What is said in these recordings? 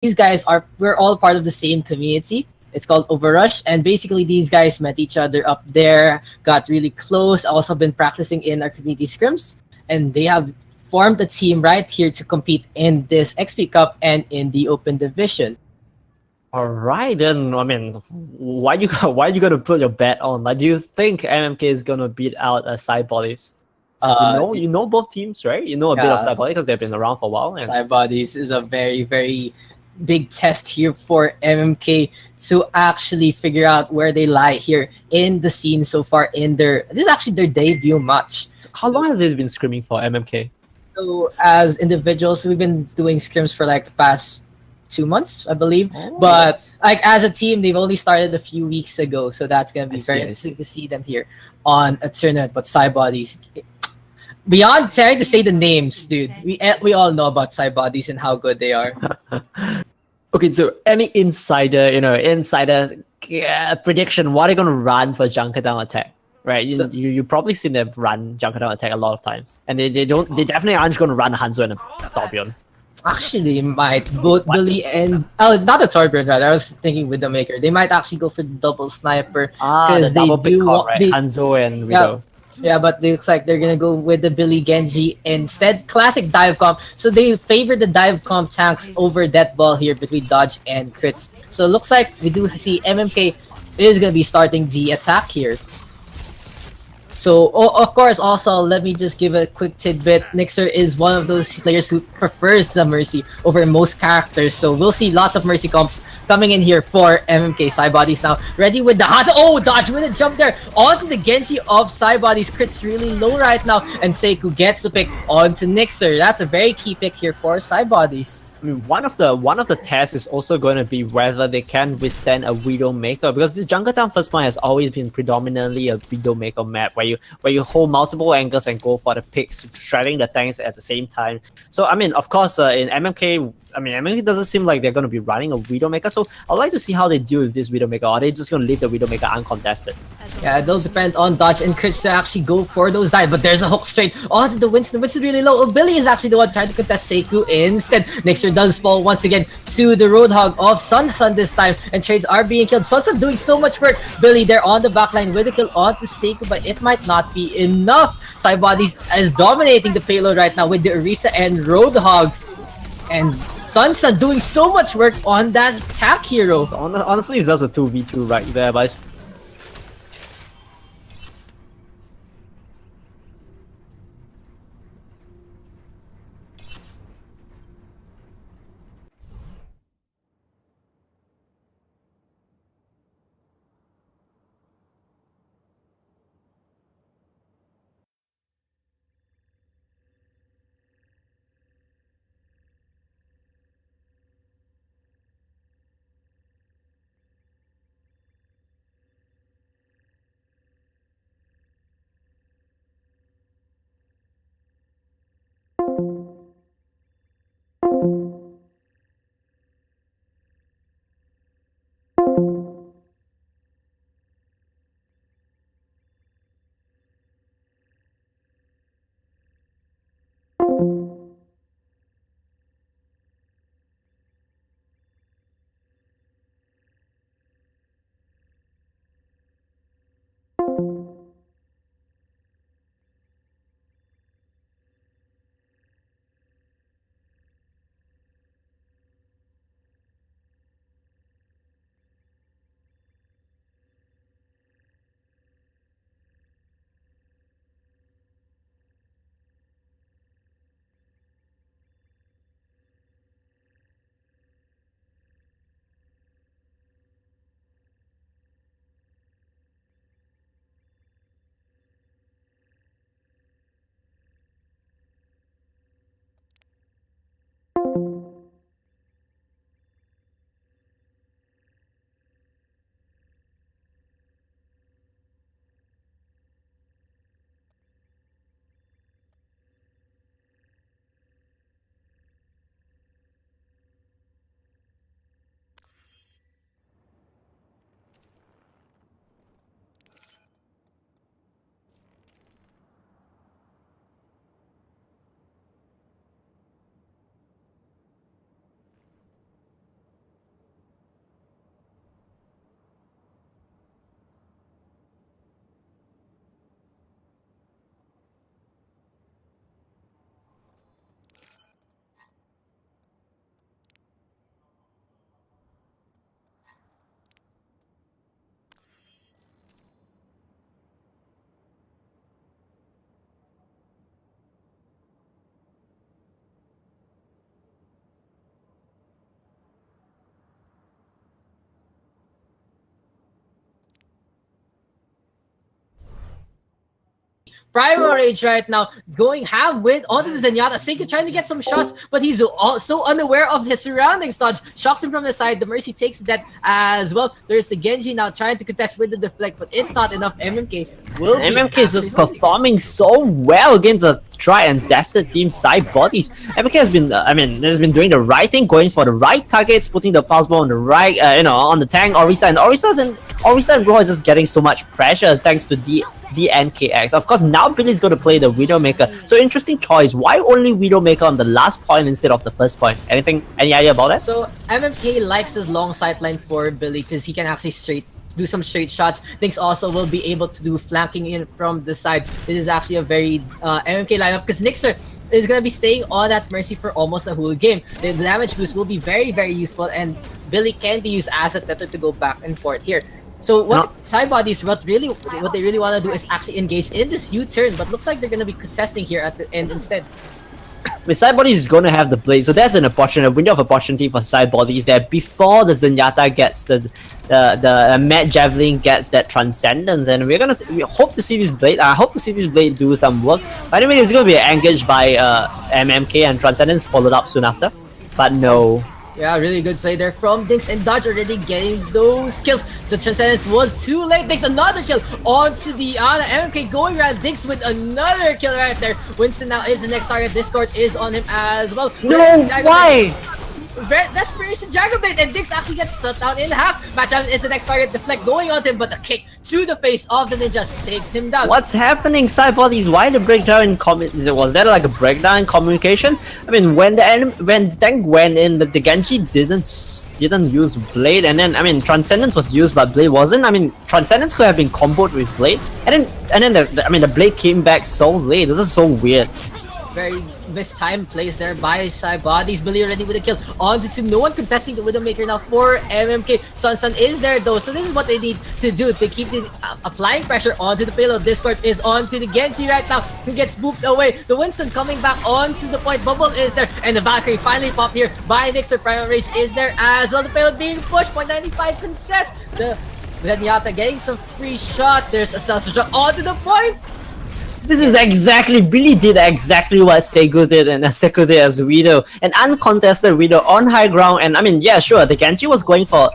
these guys we're all part of the same community. It's called Overrush, and basically these guys met each other up there, got really close. Also been practicing in our community scrims, and they have formed a team right here to compete in this XP Cup and in the Open Division. All right, then. I mean, why you gonna put your bet on? Like, do you think MMK is gonna beat out Cybodies? D- You know both teams, right? You know a bit of yeah, Cybodies because they've been around for a while, and Cybodies is a very, very big test here for MMK to actually figure out where they lie here in the scene so far in their this is actually their debut match. how So, long have they been screaming for MMK? so as individuals, we've been doing scrims for like the past 2 months, I believe. Oh, But that's like as a team, they've only started a few weeks ago, so that's gonna I be very see, I interesting see. to see them here on a tournament. But Cybodies, beyond trying to say the names, dude, we all know about Cybodies and how good they are. Okay, so any insider prediction, what are they gonna run for Junkerdown attack? Right, So you probably seen them run Junkerdown attack a lot of times, and they definitely aren't gonna run Hanzo and a Torbjorn. actually, might both What? Billy and not the Torbjorn rather. I was thinking with the Maker. They might actually go for the double sniper The because they double pick do comp, want right? they Hanzo and yeah. Widow. Yeah, but it looks like they're gonna go with the Billy Genji instead. Classic dive comp. So they favor the dive comp tanks over that ball here between dodge and crits. So it looks like we do see MMK is gonna be starting the attack here. So, of course, also, let me just give a quick tidbit. Nixer is one of those players who prefers the Mercy over most characters. So, we'll see lots of Mercy comps coming in here for MMK. Cybodies now ready with the hot. Oh, dodge with a jump there onto the Genji of Cybodies. Crit's really low right now. And Seiku gets the pick onto Nixer. That's a very key pick here for Cybodies. I mean, one of the tests is also going to be whether they can withstand a Widowmaker, because the Junkertown first point has always been predominantly a Widowmaker map where you hold multiple angles and go for the picks, shredding the tanks at the same time. So I mean, of course, in MMK. I mean, MMK doesn't seem like they're going to be running a Widowmaker, so I'd like to see how they deal with this Widowmaker. Are they just going to leave the Widowmaker uncontested? Yeah, it'll depend on dodge and crits to actually go for those dives. But there's a hook straight onto the Winston. Winston really low. Oh, Billy is actually the one trying to contest Seiku instead. Nixer does fall once again to the Roadhog of Sun this time. And trades are being killed. Sun doing so much work. Billy there on the backline with a kill onto Seiku, but it might not be enough. Cybodies is dominating the payload right now with the Orisa and Roadhog. And Sun doing so much work on that attack hero. So honestly, it's just a 2v2 right there, but it's Primal Rage right now going half wind onto the Zenyatta. Seiko trying to get some shots, but he's so unaware of his surroundings. Dodge shocks him from the side. The Mercy takes that as well. There's the Genji now trying to contest with the deflect, but it's not enough. MMK will be MMK is just actually performing so well against a try and tested team Cybodies. MMK has been, has been doing the right thing, going for the right targets, putting the pulse ball on the right, on the tank. Orisa and Raw is just getting so much pressure thanks to the NKX. Of course, now Billy's going to play the Widowmaker. So interesting choice. Why only Widowmaker on the last point instead of the first point? Any idea about that? So MMK likes his long sightline for Billy because he can actually do some straight shots. Things also will be able to do flanking in from the side. This is actually a very MMK lineup because Nixer is going to be staying on that Mercy for almost a whole game. The damage boost will be very, very useful, and Billy can be used as a tether to go back and forth here. So Cybodies, what they really want to do is actually engage in this U-turn, but looks like they're going to be contesting here at the end instead. With Cybodies is going to have the blade, so that's a window of opportunity for Cybodies there before the Zenyatta gets the Mad Javelin gets that Transcendence, and we hope to see this blade. I hope to see this blade do some work. But anyway, it's going to be engaged by MMK, and Transcendence followed up soon after. But no. Yeah, really good play there from Dinks, and Dodge already getting those kills. The Transcendence was too late. Dinks another kill onto the Ana. MMK going around Dinks with another kill right there. Winston now is the next target. Discord is on him as well. No, why? Desperation Dragonblade, and Dinks actually gets shut down in half. Matchup is the next target. Deflect going onto him, but a kick to the face of the ninja takes him down. What's happening, Cybodies? Why the breakdown in was that like a breakdown in communication? I mean, when the tank went in, the Genji didn't use Blade, and then Transcendence was used, but Blade wasn't. Transcendence could have been comboed with Blade, and then the Blade came back so late. This is so weird. Very mistimed plays there by Cybodies. Billy already with a kill onto two. No one contesting the Widowmaker now for MMK. Sun is there though, so this is what they need to do. They keep applying pressure onto the payload. Discord is onto the Genji right now, who gets booped away. The Winston coming back onto the point. Bubble is there, and the Valkyrie finally popped here by Nixer. Primal Rage is there as well. The payload being pushed. 0.95 contest. The Zenyatta getting some free shot. There's a self-shot onto the point. This is Billy did exactly what Seigo did and Seko did as Widow. An uncontested Widow on high ground, and yeah, sure, the Genji was going for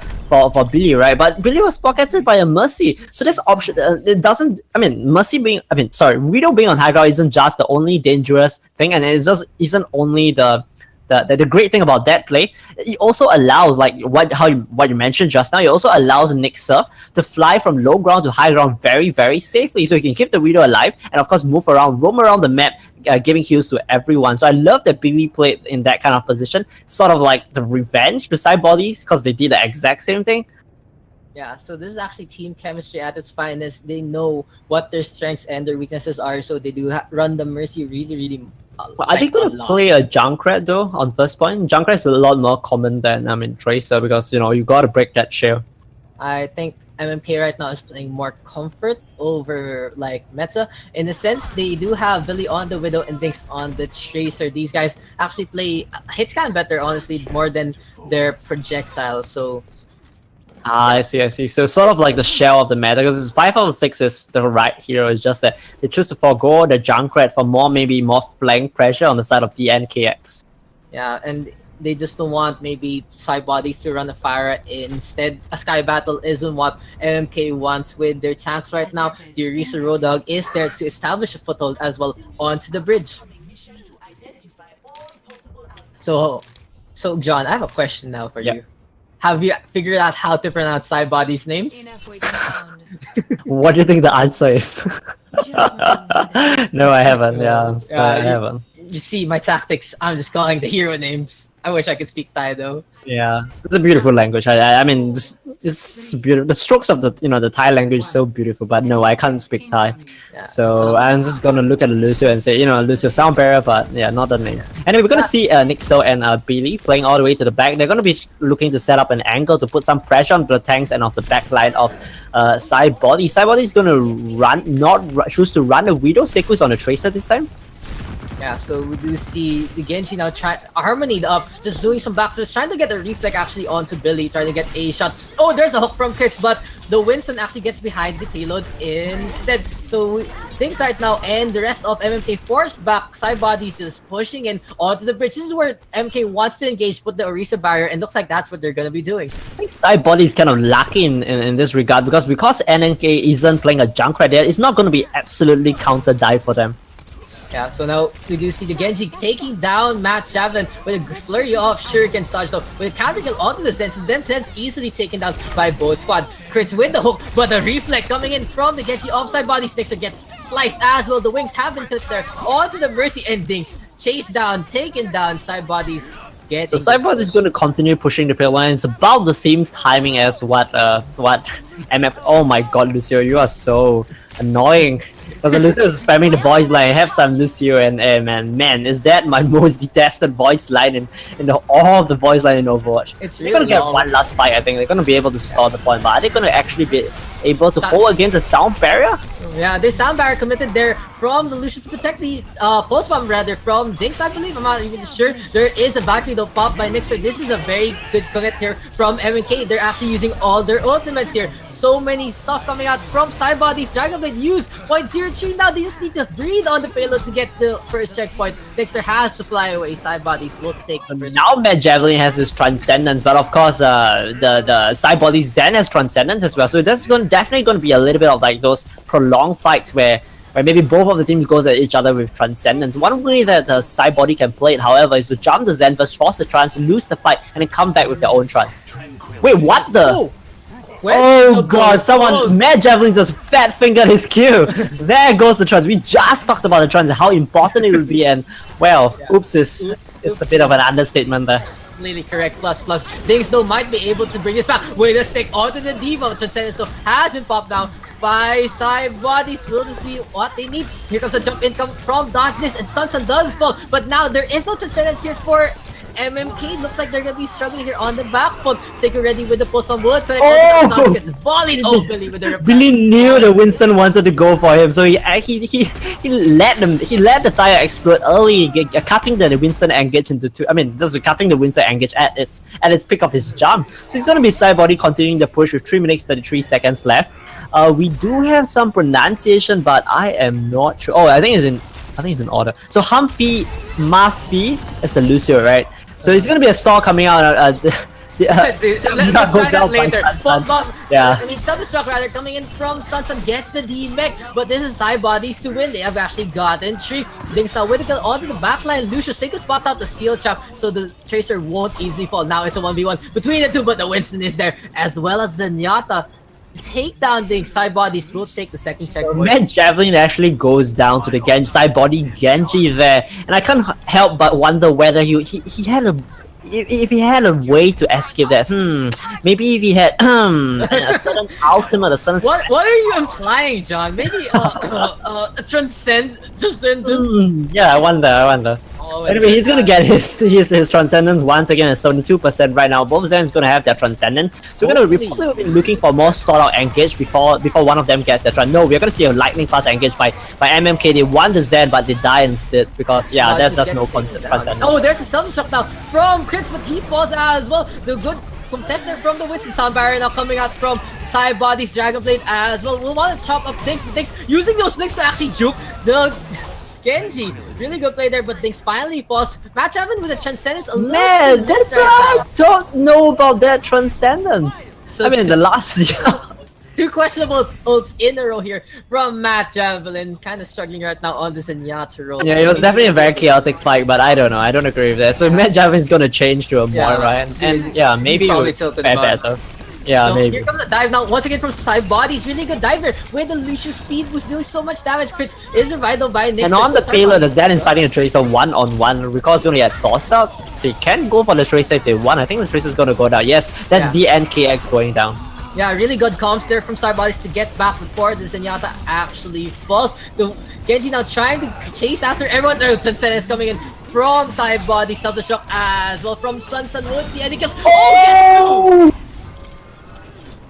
Billy, right? But Billy was pocketed by a Mercy. So this option, it doesn't, Widow being on high ground isn't just the only dangerous thing, and it just isn't only the great thing about that play. It also allows, like what you mentioned just now, it also allows Nixer to fly from low ground to high ground very, very safely, so he can keep the Widow alive and of course roam around the map, giving heals to everyone. So I love that Billy played in that kind of position, sort of like the revenge to Cybodies, because they did the exact same thing. Yeah, so this is actually team chemistry at its finest. They know what their strengths and their weaknesses are, so they do run the Mercy really Well, are they going to play a Junkrat though on first point? Junkrat is a lot more common than Tracer, because you got to break that shield. I think MMK right now is playing more comfort over like meta. In a sense, they do have Billy on the Widow and Dinks on the Tracer. These guys actually play hit scan better, honestly, more than their projectiles. So I see. So sort of like the shell of the meta, because 5 out of 6 is the right hero. It's just that they choose to forego the Junkrat for maybe more flank pressure on the side of the NKX. Yeah, and they just don't want maybe Cybodies to run a fire. Instead, a Sky Battle isn't what MMK wants with their tanks right now. The Orisa Road Dog is there to establish a foothold as well onto the bridge. So John, I have a question now for you. Have you figured out how to pronounce Cybodies' names? What do you think the answer is? No, I haven't. I haven't. You see my tactics. I'm just calling the hero names. I wish I could speak Thai though. Yeah, it's a beautiful language. It's beautiful. The strokes of the Thai language is so beautiful. But no, I can't speak Thai. Yeah, so I'm just gonna look at Lucio and say, Lucio sound better, but yeah, not the name. Anyway, we're gonna see Nixel and Billy playing all the way to the back. They're gonna be looking to set up an angle to put some pressure on the tanks and off the back line of Cybodies. Cybodies is gonna choose to run a Widow. Seku's on the Tracer this time. Yeah, so we do see the Genji now Harmony up, just doing some backflips, trying to get a reflect actually onto Billy, trying to get a shot. Oh, there's a hook from Krix, but the Winston actually gets behind the payload instead. So things right now, and the rest of MMK forced back. Cybodies just pushing in onto the bridge. This is where MK wants to engage, put the Orisa barrier, and looks like that's what they're gonna be doing. I think Cybodies is kind of lucky in this regard because MMK isn't playing a Junkrat there, it's not going to be absolutely counter dive for them. Yeah, so now we do see the Genji taking down Matt Javelin with a flurry of Shuriken Stars though, with a counter kill onto the Sense, and then Sense easily taken down by both squad. Crits with the hook, but the reflect coming in from the Genji offside body. Snixer gets sliced as well. The wings have been clipped there onto the Mercy endings. Chased down, taken down, Cybodies. So Cybodies is going to continue pushing the pale line. It's about the same timing as what MF. Oh my god, Lucio, you are so annoying. Because Lucio is spamming the voice line. I have some Lucio and man, is that my most detested voice line in all of the voice line in Overwatch? They're gonna get one last fight, I think. They're gonna be able to stall the point, but are they gonna actually be able to hold against the sound barrier? Yeah, there's sound barrier committed there from the Lucius to protect the post bomb rather from Jinx, I believe. I'm not even sure. There is a battery though popped by Nixer. This is a very good commit here from MMK. They're actually using all their ultimates here. So many stuff coming out from Cybodies. Dragonblade use 0.03 now. They just need to breathe on the payload to get the first checkpoint. Nixer has to fly away. Cybodies will take the first. Now Matt Javelin has his Transcendence, but of course the Cybodies Zen has Transcendence as well. So that's definitely going to be a little bit of like those prolonged fights where maybe both of the teams goes at each other with Transcendence. One way that the Cybody can play it, however, is to jump the Zen first, force the Trance, lose the fight, and then come back with their own Trance. Wait, what the? Oh. Oh god, Matt Javelin just fat fingered his Q. There goes the trance. We just talked about the trance and how important it would be, and well, oops, it's a bit of an understatement there. Completely correct. Plus. Things though might be able to bring this back. With a stick onto the Diva. Transcendence though hasn't popped down by Cybodies. Will this be what they need? Here comes a jump in from Dodge this, and Sunsun does fall. But now there is no Transcendence here for MMK. Looks like they're gonna be struggling here on the back foot. Seiko ready with the post on wood. But gets volleyed openly with the Billy knew the Winston wanted to go for him, so he let the tire explode early, cutting the Winston engage into two. I mean, just cutting the Winston engage at its pick of his jump. So it's gonna be Cybody continuing the push with 3 minutes 33 seconds left. We do have some pronunciation, but I am not sure. Oh, I think it's in order. So Humphy Mafi is the Lucio, right? So it's gonna be a stall coming out. Let's try that later. Yeah. I mean, Self-Destruct rather coming in from Sunsun gets the D-Mech, but this is Cybodies to win. They have actually gotten 3. Jinx now with a kill onto the backline. Lucius Seiko spots out the steel trap, so the Tracer won't easily fall. Now it's a 1v1 between the two, but the Winston is there, as well as the Nyata. Take down the Cybodies will take the second checkpoint. Matt Javelin actually goes down to the Cybody Genji there, and I can't help but wonder whether he had a if he had a way to escape that. Maybe if he had a certain ultimate, a certain. What are you implying, John? Maybe a transcendent. Yeah, I wonder. So anyway, he's gonna get his Transcendence once again at 72% right now. Both Zens gonna have their Transcendence. So we're gonna probably be looking for more stall out engage before one of them gets their Trans. No, we're gonna see a lightning fast engage by MMK. They want the Zen, but they die instead because there's just no Transcendence. Oh, there's a self-destruct now from Crits, but he falls as well. The good contestant from the Winston sound barrier now coming out from Cybodies Dragonblade as well. We'll want to chop up things, but things using those blinks to actually juke the Genji. Really good play there, but things finally falls. Match Javelin with a Transcendence. Man, I don't know about that Transcendence. So I mean, the last two questionable ults in a row here from Matt Javelin. Kind of struggling right now on this Zenyatta role. Yeah, it was definitely a very chaotic fight, but I don't know. I don't agree with that. So Matt Javelin's gonna change to a Moira, and yeah, maybe it would fare better. Yeah, so maybe. Here comes a dive now, once again from Cybodies. Really good diver with the Lucius speed boost, doing so much damage. Crits is revived by Nixer. And on the payload, the Zen is fighting a Tracer one-on-one. Recall's gonna get tossed out. They can go for the Tracer if they want. I think the Tracer's gonna go down. Yes, that's the NKX going down. Yeah, really good comms there from Cybodies to get back before the Zenyatta actually falls. The Genji now trying to chase after everyone. Transcendence coming in from Cybodies. Self-Destruct as well from Sunsun Woodsy. And he gets... Oh!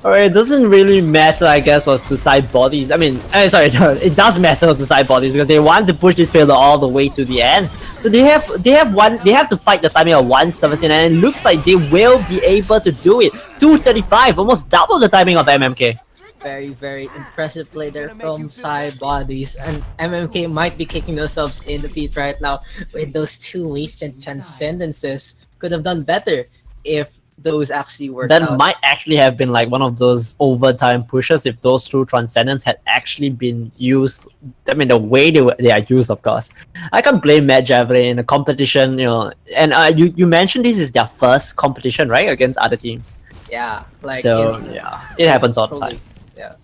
Alright, it doesn't really matter, I guess, was to Cybodies. I mean, sorry, no, it does matter to Cybodies because they want to push this payload all the way to the end. So they have to fight the timing of 1:17, and it looks like they will be able to do it. 2:35, almost double the timing of MMK. Very impressive play there from Cybodies, and MMK might be kicking themselves in the feet right now with those two wasted transcendences. Could have done better if those actually worked That out. might actually have been like one of those overtime pushes if those two transcendents had actually been used. I mean, the way they are used, of course. I can't blame Matt Javelin in a competition, you know. And you mentioned this is their first competition, right, against other teams. Yeah, like So yeah, it happens all the totally. time. Yeah.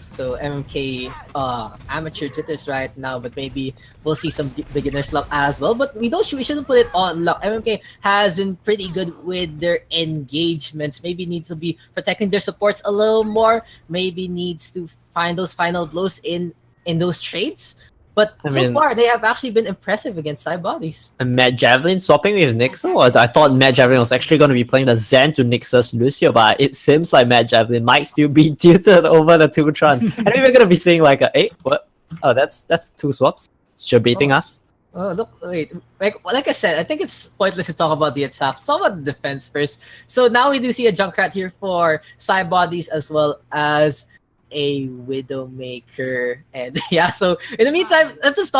So MMK amateur jitters right now, but maybe we'll see some beginner's luck as well. But we shouldn't put it on luck. MMK has been pretty good with their engagements. Maybe needs to be protecting their supports a little more. Maybe needs to find those final blows in those trades. But I so mean- far they have actually been impressive against Cybodies. And Matt Javelin swapping with Nixo? Or I thought Matt Javelin was actually going to be playing the Zen to Nix's Lucio, but it seems like Matt Javelin might still be tilted over the two trons. And we're going to be seeing like what? Oh, that's two swaps. You're beating us. Oh, look, wait. Like I said, I think it's pointless to talk about the attack. Let's talk about the defense first. So now we do see a Junkrat here for Cybodies as well as a Widowmaker. And yeah, so in the meantime, let's just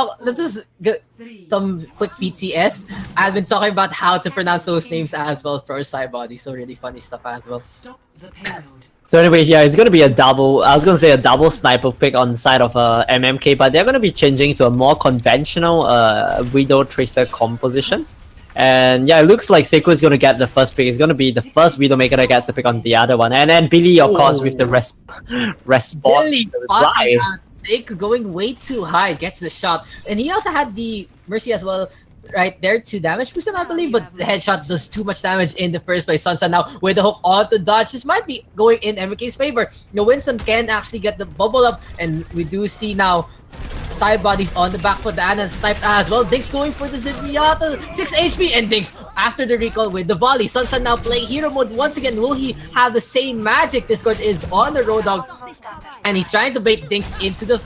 get some quick BTS. I've been talking about how to pronounce those names as well for Cybodies. So really funny stuff as well. Stop the payload. So anyway, yeah, it's going to be a double. I was going to say a double sniper pick on the side of MMK, but they're going to be changing to a more conventional Widow Tracer composition. And yeah, it looks like Seiko is going to get the first pick. It's going to be the first Widowmaker that gets the pick on the other one. And then Billy, of course, with the response. Really the fun reply. Seiko going way too high, gets the shot. And he also had the Mercy as well. Right there, 2 damage boost him, I believe, but the headshot does too much damage in the first place. Sunsun now with the hook onto dodge. This might be going in MK's favor. You know, Winston can actually get the bubble up, and we do see now Cybodies on the back foot. The Anan sniped as well. Diggs going for the Zenyatta, 6 HP, and Diggs after the recall with the volley. Sunsun now playing hero mode once again. Will he have the same magic? Discord is on the Roadhog, and he's trying to bait Diggs into the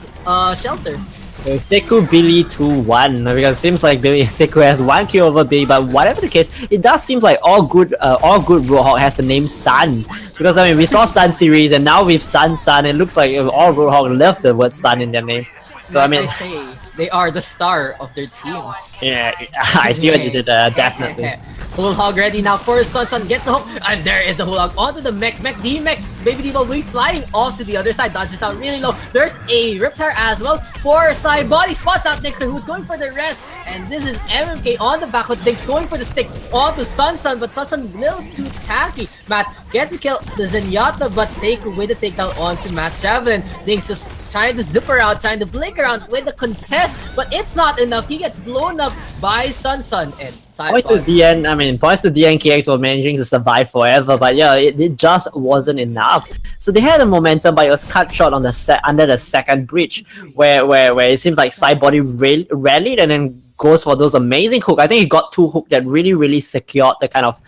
shelter. So Seku Billy 2-1 because it seems like Seku has 1 kill over Billy, but whatever the case, it does seem like all good Roadhog has the name Sun, because I mean we saw Sun series and now with Sun, it looks like all Roadhog left the word Sun in their name. So I mean, As I say, they are the star of their teams. yeah, I see what you did there, definitely. Whole hog ready now for Sunsun, gets the hook, and there is the whole hog onto the mech. D-mech, Baby Diva will be flying off to the other side, dodges out really low. There's a Riptire as well for Cybodies, spots out Nixon, who's going for the rest, and this is MMK on the back with Diggs going for the stick onto Sunsun, but Sunsun a little too tanky. Matt gets to kill the Zenyatta, but Seiko with the takedown onto Matt Javelin. Diggs just trying to zip around, trying to blink around with the contest, but it's not enough. He gets blown up by Sunsun, and Points to DN, I mean, points to DNKX for managing to survive forever, but yeah, it just wasn't enough. So they had a momentum, but it was cut short on the under the second bridge, where it seems like Cybody rallied and then goes for those amazing hook. I think he got 2 hook that really secured the kind of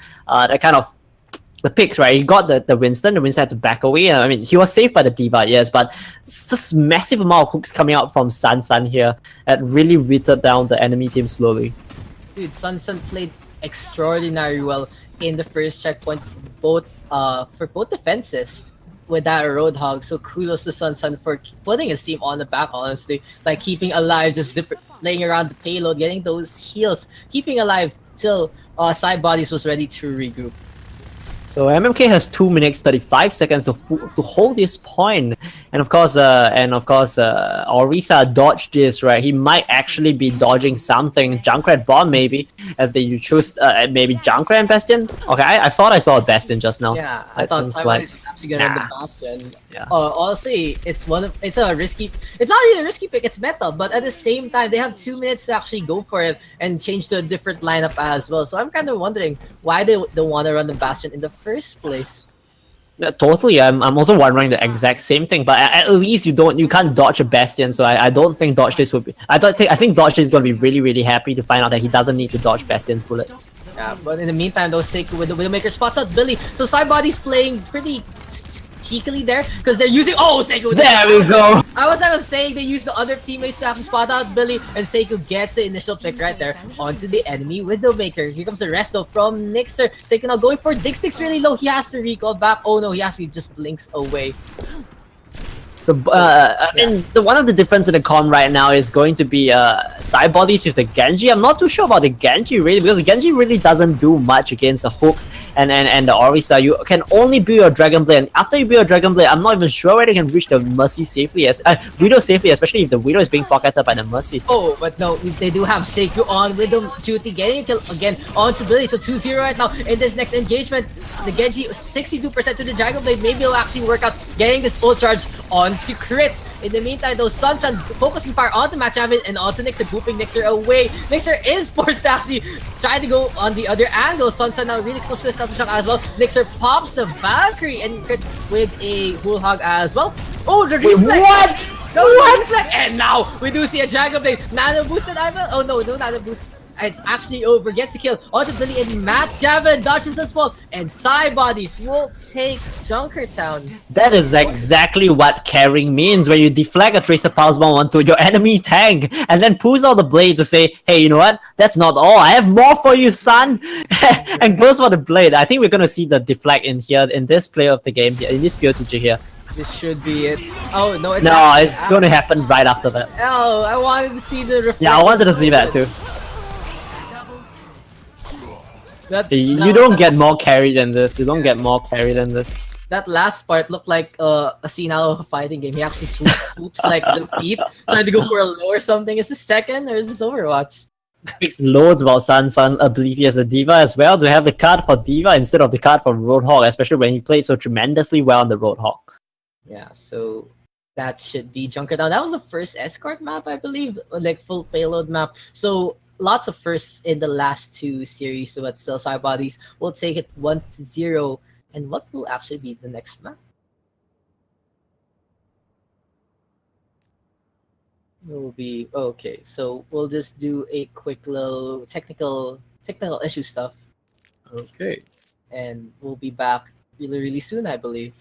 the picks, right? He got the Winston. The Winston had to back away. I mean, he was saved by the D.Va, yes, but it's just massive amount of hooks coming out from Sun here that really whittled down the enemy team slowly. Dude, Sunsun played extraordinarily well in the first checkpoint for both defenses with that Roadhog. So kudos to Sunsun for putting his team on the back, honestly. Like keeping alive, just playing around the payload, getting those heals, keeping alive till Cybodies was ready to regroup. So MMK has 2 minutes 35 seconds to hold this point, and of course, Orisa dodged this, right? He might actually be dodging something. Junkrat bomb maybe, as they choose maybe Junkrat and Bastion. Okay, I thought I saw a Bastion just now. Yeah, I That thought seems Cybodies like- was actually gonna Nah. the Bastion. Yeah. Honestly, it's a risky. It's not really a risky pick. It's meta, but at the same time, they have 2 minutes to actually go for it and change to a different lineup as well. So I'm kind of wondering why they don't want to run the Bastion in the first place. Yeah, totally. I'm also wondering the exact same thing, but at least you can't dodge a Bastion, so I don't think dodge this would be. I think dodge this is gonna be really happy to find out that he doesn't need to dodge Bastion's bullets. Yeah, but in the meantime, those Seiko with the Widowmaker spots out Billy. So Cybodies playing pretty cheekily there because they're using Seiko. There we go. I was saying they use the other teammates to actually spot out Billy, and Seiko gets the initial pick right there onto the enemy Widowmaker. Here comes the rest though from Nixter. Seiko now going for Diggs. Diggs really low. He has to recall back. Oh no, he actually just blinks away. So, I mean, one of the difference in the con right now is going to be Cybodies with the Genji. I'm not too sure about the Genji really, because the Genji really doesn't do much against the hook and the Orisa. You can only build your Dragon Blade, and after you build your Dragon Blade, I'm not even sure whether you can reach the Mercy safely, as Widow safely, especially if the Widow is being pocketed by the Mercy. Oh, but no, they do have Seikyu on with the duty, getting a kill again onto Billy. So 2-0 right now in this next engagement. The Genji 62% to the Dragon Blade. Maybe it'll actually work out getting this full charge onto crits. In the meantime, though, Sun focusing fire onto Match Avid and onto Nixer, booping Nixer away. Nixer is forced to actually try to go on the other angle. Sun now really close to the Stealth Shock as well. Nixer pops the Valkyrie and crits with a Bullhog as well. Oh, the reflex! What? No, What? reflex! And now we do see a Dragon Blade. Nano boosted Ivan. Oh no, no Nano boost. It's actually over. Gets the kill onto Billy and Matt Javin dodges as well. And Cybodies will take Junkertown. That is exactly what carrying means, where you deflect a Tracer Pulse Bomb onto your enemy tank and then pulls out the blade to say, hey, you know what? That's not all. I have more for you, son. And goes for the blade. I think we're going to see the deflect in here, in this play of the game, in this POTG here. This should be it. Oh no, it's going to happen right after that. Oh, I wanted to see the reflex. Yeah, I wanted to see that too. You don't get more carry than this. You don't get more carry than this. That last part looked like a scene out of a fighting game. He actually swoops like the feet, trying to go for a low or something. Is this Tekken or is this Overwatch? Speaks loads about Sun's ability as a diva as well, to have the card for diva instead of the card for Roadhog, especially when he played so tremendously well on the Roadhog. Yeah, so that should be Junkertown. That was the first escort map, I believe, like full payload map. So lots of firsts in the last two series, but still Cybodies will take it 1-0. And what will actually be the next map? Will be okay. So we'll just do a quick little technical issue stuff, Okay. and we'll be back really soon, I believe.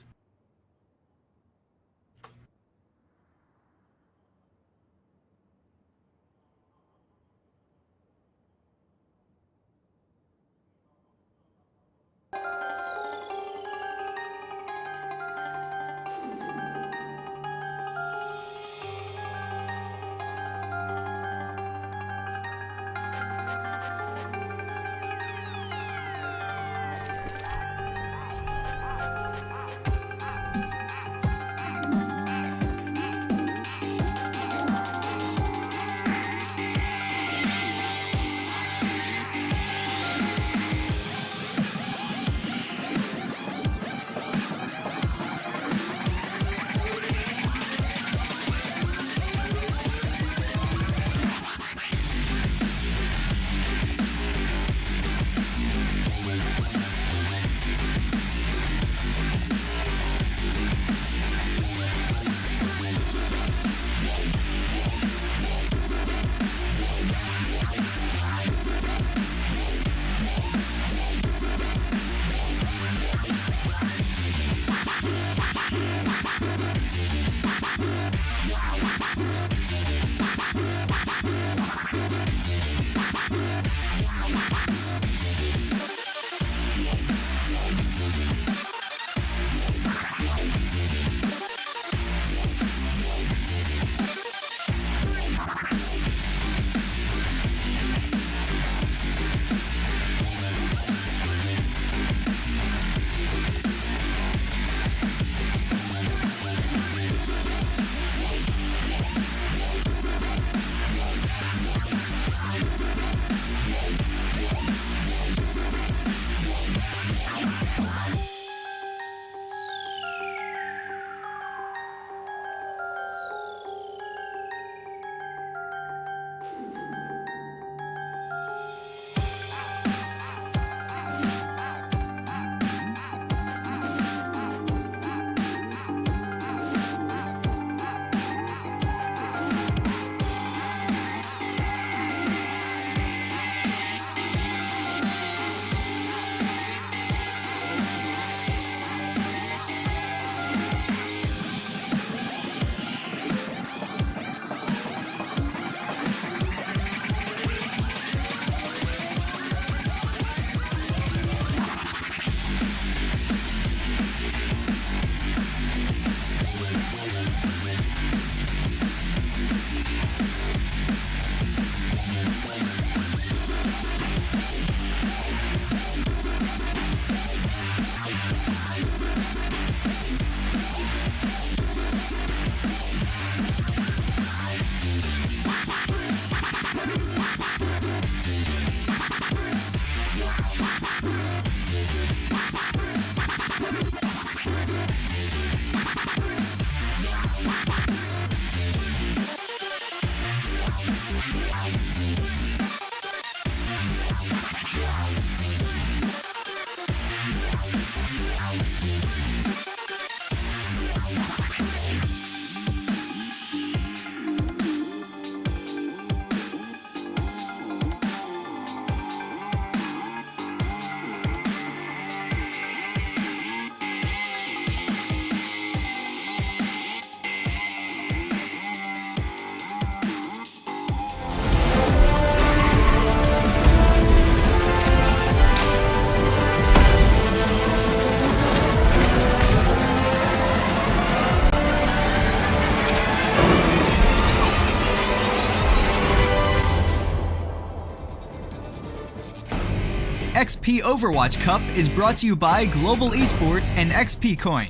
XP Overwatch Cup is brought to you by Global Esports and XP Coin,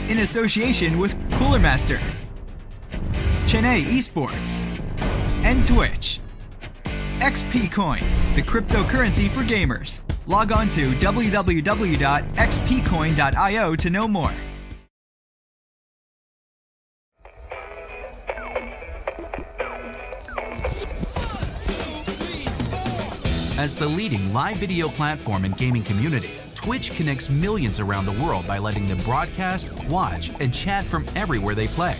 in association with Cooler Master, Chennai Esports, and Twitch. XP Coin, the cryptocurrency for gamers. Log on to www.xpcoin.io to know more. As the leading live video platform and gaming community, Twitch connects millions around the world by letting them broadcast, watch, and chat from everywhere they play.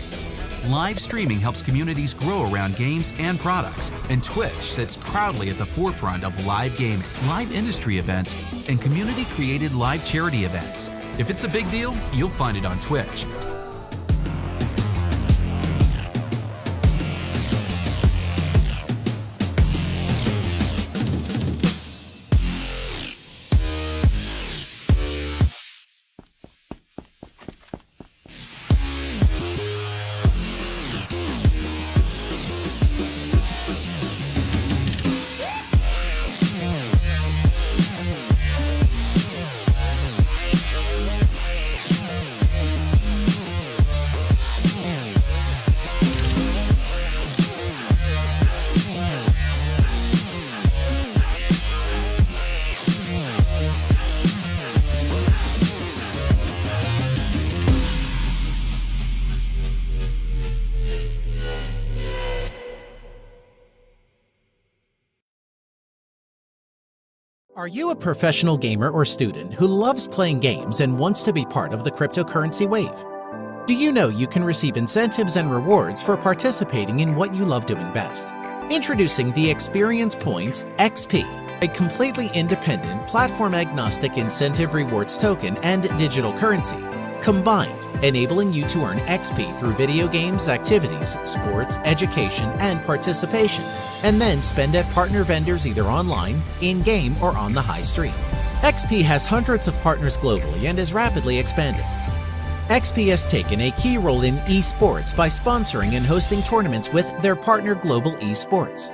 Live streaming helps communities grow around games and products, and Twitch sits proudly at the forefront of live gaming, live industry events, and community-created live charity events. If it's a big deal, you'll find it on Twitch. Are you a professional gamer or student who loves playing games and wants to be part of the cryptocurrency wave? Do you know you can receive incentives and rewards for participating in what you love doing best? Introducing the Experience Points XP, a completely independent, platform-agnostic incentive rewards token and digital currency, combined, enabling you to earn XP through video games, activities, sports, education, and participation, and then spend at partner vendors either online, in-game, or on the high street. XP has hundreds of partners globally and is rapidly expanding. XP has taken a key role in esports by sponsoring and hosting tournaments with their partner Global Esports.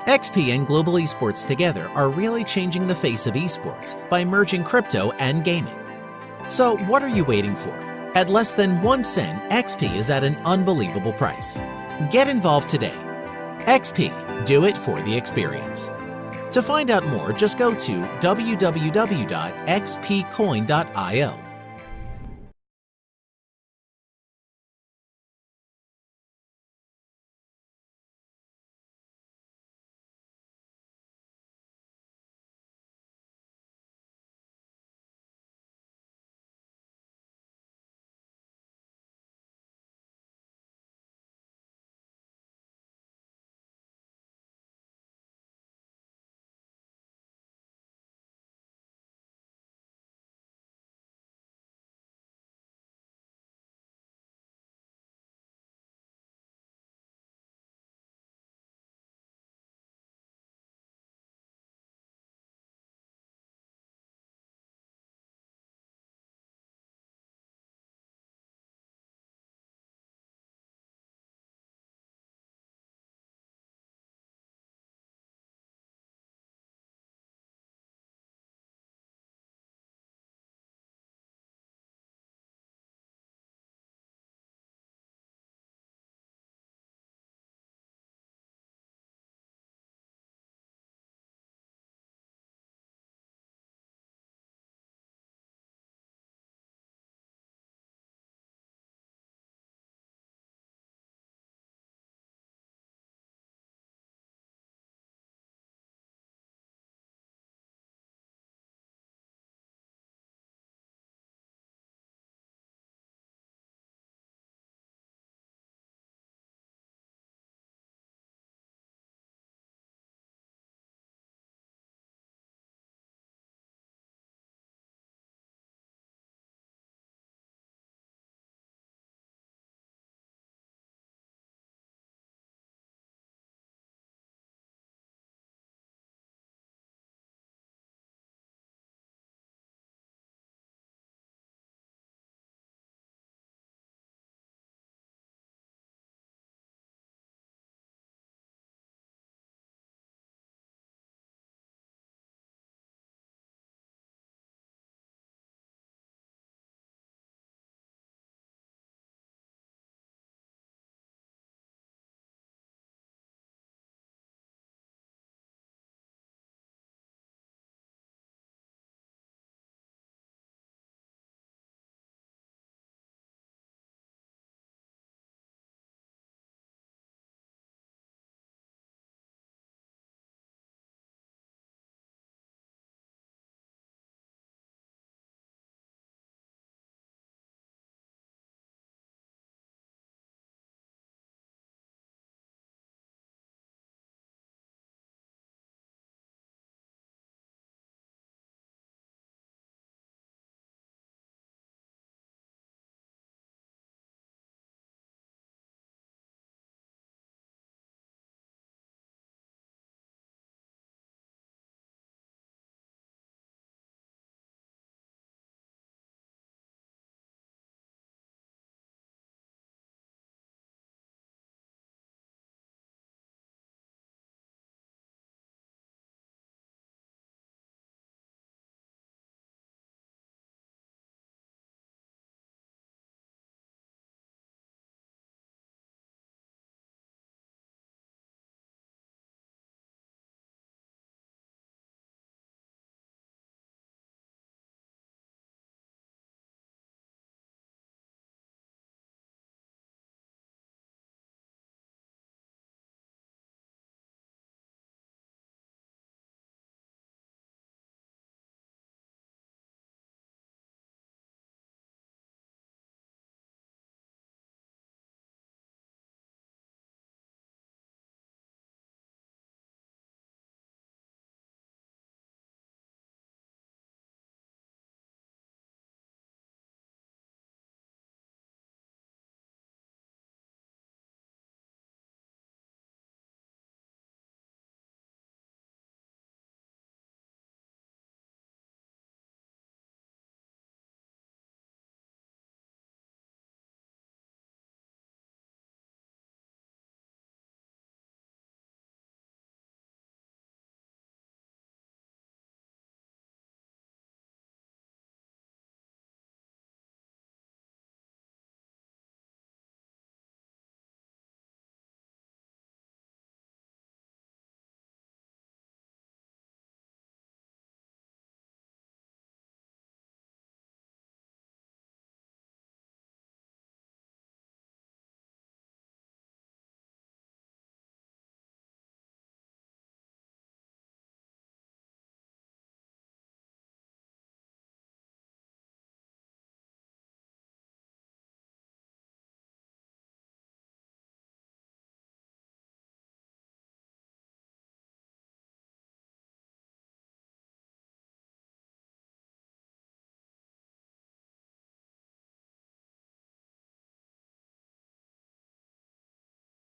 XP and Global Esports together are really changing the face of esports by merging crypto and gaming. So what are you waiting for? At less than 1 cent, XP is at an unbelievable price. Get involved today. XP, do it for the experience. To find out more, just go to www.xpcoin.io.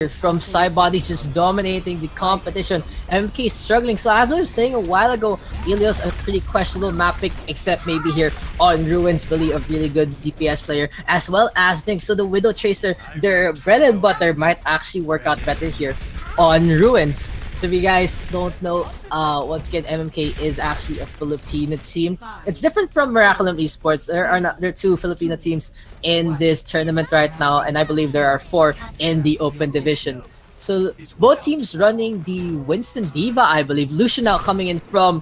from Cybodies just dominating the competition. MMK is struggling. So as I was saying a while ago, Ilios a pretty questionable map pick, except maybe here on Ruins, Billy a really good DPS player, as well as Dink. So the Widow Tracer, their bread and butter, might actually work out better here on Ruins. So if you guys don't know, once again, MMK is actually a Filipino team. It's different from Miraculum Esports. There are 2 Filipino teams in this tournament right now, and I believe there are 4 in the open division. So both teams running the Winston Diva, I believe. Lucian now coming in from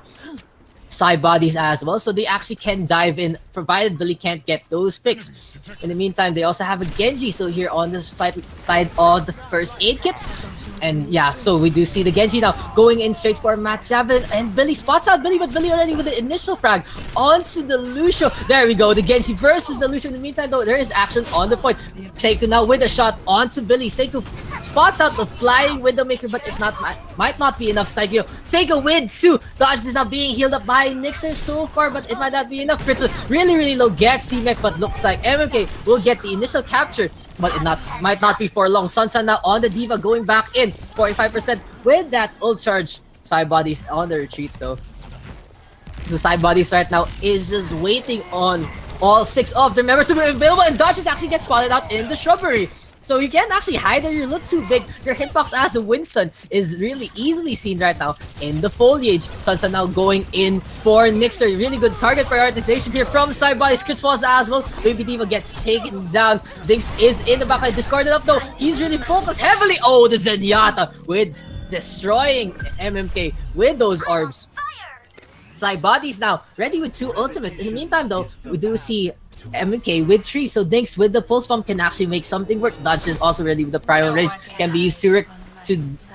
Cybodies as well, so they actually can dive in, provided Billy can't get those picks. In the meantime, they also have a Genji, so here on the side of the first aid kit. And yeah, so we do see the Genji now going in straight for Matt Javelin, and Billy spots out Billy, but Billy already with the initial frag onto the Lucio. There we go, the Genji versus the Lucio. In the meantime though, there is action on the point. Seiko now with a shot onto Billy. Seiko spots out the flying Widowmaker, but it might not be enough. Seiko with 2 dodges is now being healed up by Nixer so far, but it might not be enough. Fritz really low gets teammate, but looks like MMK will get the initial capture, but it might not be for long. Sunsun now on the Diva going back in 45% with that ult charge. Cybodies on the retreat though. The Cybodies right now is just waiting on all 6 of their members to be available, and dodges actually get spotted out in the shrubbery. So you can't actually hide there, you look too big. Your hitbox as the Winston is really easily seen right now in the foliage. Sunsun now going in for Nixer. Really good target prioritization here from Cybodies. Crits falls as well. Baby Diva gets taken down. Dinks is in the backline, discarded up though. He's really focused heavily. Oh, the Zenyatta with destroying MMK with those orbs. Cybodies now ready with 2 ultimates. In the meantime though, we do see MMK with 3, so Dinks with the pulse pump can actually make something work. Dodge is also ready with the primal rage, can be used to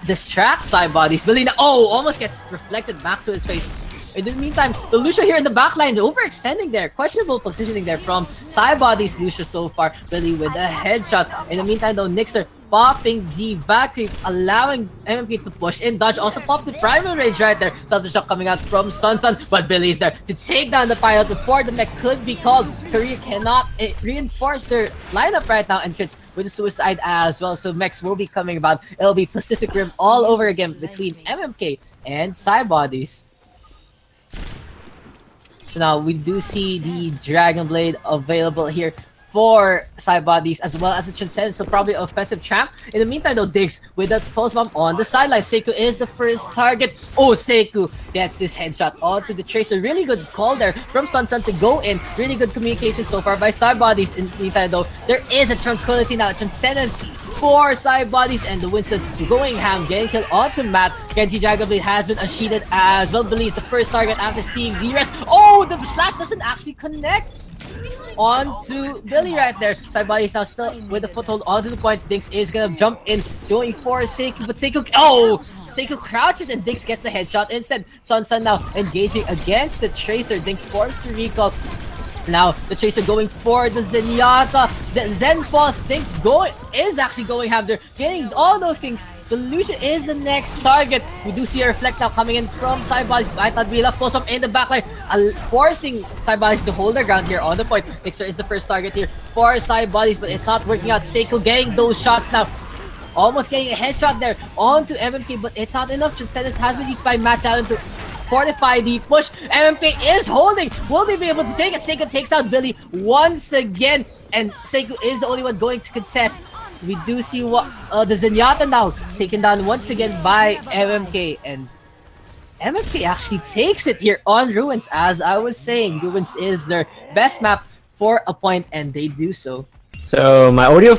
distract Cybodies. Billy now, almost gets reflected back to his face. In the meantime, the Lucio here in the backline, overextending there. Questionable positioning there from Cybodies Lucio so far. Billy with a headshot. In the meantime though, Nixer popping the back creep, allowing MMK to push in. Dodge also popped the primal rage right there. Self shock coming out from Sunsun, but Billy's there to take down the pilot before the mech could be called. Korea cannot reinforce their lineup right now, and Fitz with the suicide as well. So mechs will be coming about. It'll be Pacific Rim all over again between MMK and Cybodies. So now we do see the Dragon Blade available here for Cybodies, as well as a Transcendence, so probably offensive champ. In the meantime though, Diggs with that pulse bomb on the sideline. Seiko is the first target. Seiko gets his headshot onto the Tracer. Really good call there from Sunsun to go in. Really good communication so far by Cybodies. In the meantime though, there is a Tranquility now, a Transcendence for Cybodies, and the Winston going ham, getting killed onto Matt. Genji Dragon Blade has been unsheathed as well. Believes the first target after seeing the rest. The slash doesn't actually connect onto Billy right there. Cybodies now still with the foothold onto the point. Dinks is gonna jump in, going for Seiko, but Seiko crouches and Dinks gets the headshot instead. Sunsun now engaging against the Tracer. Dinks forced to recall. Now the Tracer going for the Zenyatta. Zen falls. Dinks is actually going ham there, getting all those things. The Lucian is the next target. We do see a reflect now coming in from Cybodies. I thought we left post up in the backline, forcing Cybodies to hold their ground here on the point. Nixer is the first target here for Cybodies, but it's not working out. Seiko getting those shots now. Almost getting a headshot there onto MMK, but it's not enough. Transcendence has been used by Matt Allen to fortify the push. MMK is holding. Will they be able to take it? Seiko takes out Billy once again, and Seiko is the only one going to contest. We do see the Zenyatta now taken down once again by MMK, and MMK actually takes it here on Ruins. As I was saying, Ruins is their best map for a point, and they do so. So my audio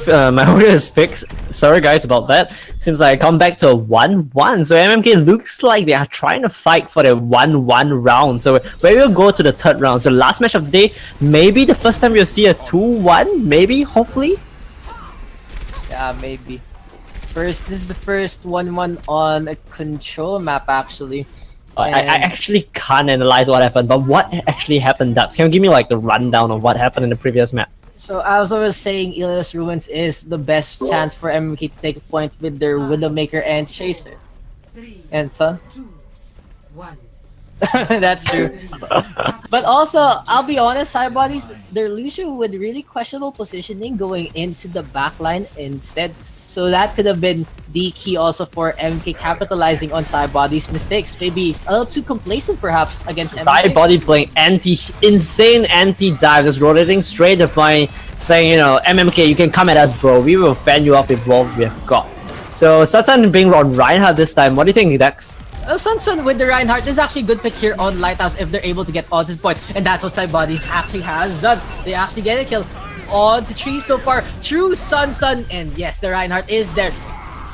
is fixed. Sorry guys about that. Seems like I come back to a 1-1. So MMK looks like they are trying to fight for the 1-1 round. So we will go to the 3rd round. So last match of the day, maybe the first time you'll see a 2-1, maybe, hopefully. Yeah, maybe. This is the first 1-1 on a control map actually. I actually can't analyze what happened, but what actually happened, Dubs? Can you give me like the rundown of what happened in the previous map? So as I was saying, Ilios Ruins is the best chance for MMK to take a point with their Widowmaker and Chaser. And Son? That's true. But also, I'll be honest, Cybodies, their Lucio with really questionable positioning going into the backline instead. So that could have been the key also for MMK capitalizing on Cybodies' mistakes. Maybe a little too complacent perhaps against MMK. Cybody playing insane anti-dive, just rotating straight to point, saying, you know, MMK, you can come at us, bro. We will fan you off with what we have got. So Satsan being on Reinhardt this time. What do you think, Dex? Sunsun with the Reinhardt is actually a good pick here on Lighthouse if they're able to get onto the point. And that's what Cybodies actually has done. They actually get a kill on the tree so far. True Sunsun. And yes, the Reinhardt is there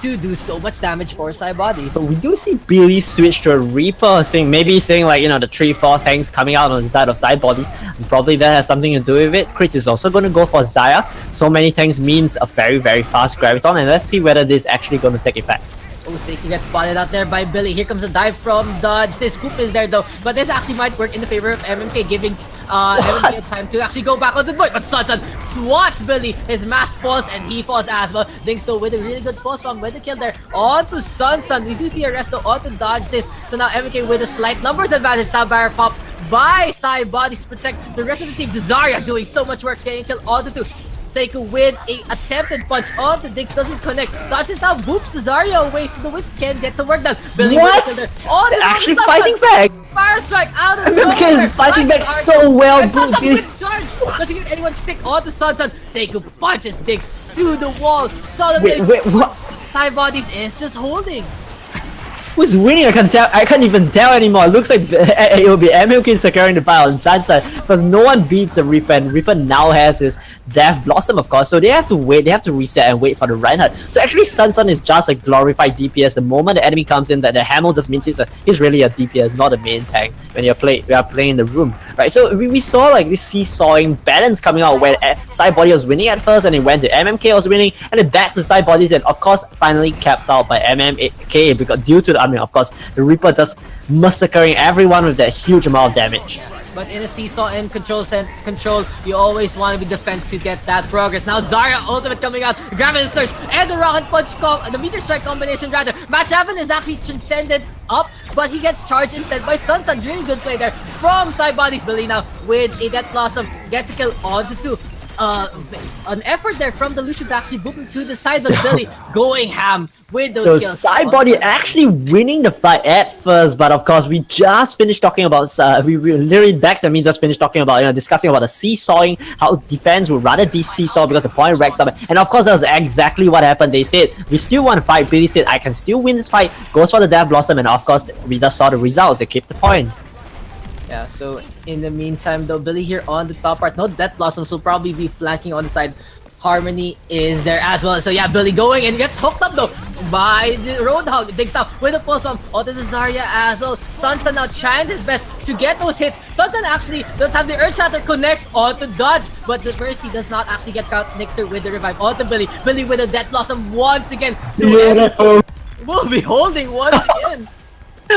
to do so much damage for Cybodies. So we do see Billy switch to a Reaper, maybe saying like, you know, the 3-4 tanks coming out on the side of Cybody. And probably that has something to do with it. Chris is also going to go for Xayah. So many tanks means a very, very fast Graviton. And let's see whether this is actually going to take effect. Seiki gets spotted out there by Billy. Here comes a dive from Dodge. This scoop is there though, but this actually might work in the favor of MMK, giving MMK time to actually go back on the point. But Sunsun swats Billy. His mask falls and he falls as well. Dingsto with a really good pulse from with the kill there. On to Sunsun. We do see a rest though on to Dodge this. So now MMK with a slight numbers advantage. Sound barrier pop by Cybodies to protect the rest of the team. Zarya doing so much work, getting kill on to 2. Seiko with a attempted punch on the Diggs, doesn't connect. Dodges now, boops the Zarya away, so the Wisp can get some work done. Billy what? Oh, they're actually fighting back! Fire strike out of MMK is fighting back so well, Sunsun with charge! Doesn't get anyone stick on the Sunsun. Seiko punches Diggs to the wall. Solid wait, what? Cybodies is just holding. Who's winning? I can't tell. I can't even tell anymore. It looks like it will be MMK securing the pile on Sunsun because no one beats the Reaper, and Reaper now has his Death Blossom, of course. So they have to wait. They have to reset and wait for the Reinhardt. So actually, Sunsun is just a glorified DPS. The moment the enemy comes in, that the Hamel just means he's really a DPS, not a main tank. When we are playing in the room, right? So we saw like this seesawing balance coming out where Cybody was winning at first, and it went to MMK was winning, and then back to Cybodies, and of course finally capped out by MMK because due to the of course, the Reaper just massacring everyone with that huge amount of damage. But in a seesaw and control, you always want to be defense to get that progress. Now Zarya ultimate coming out, Gravity Surge, and the Rocket Punch, the Meteor Strike combination rather. Match Evan is actually transcended up, but he gets charged instead by Sunsun. Really good play there from Cybodies. Billy now with a Death Blossom, gets a kill on the 2. An effort there from the Lucian to actually boop him to the side of Billy, going ham with those kills. So Cybody actually winning the fight at first, but of course we just finished talking about we literally Dex and me just finished talking about, you know, discussing about the seesawing, how defense would rather seesaw because the point racks up, and of course that was exactly what happened. They said we still want to fight. Billy said I can still win this fight, goes for the Death Blossom, and of course we just saw the results. They kept the point. Yeah, so in the meantime though, Billy here on the top part, no Death Blossoms, will probably be flanking on the side. Harmony is there as well. So yeah, Billy going and gets hooked up though by the Roadhog. Digs out with a pulse from onto the Zarya as well. Sunsun now trying his best to get those hits. Sunsun actually does have the Earth Shatter, connects onto Dodge, but the Mercy does not actually get caught. Nixer with the revive onto Billy. Billy with a Death Blossom once again. So we'll be holding once again.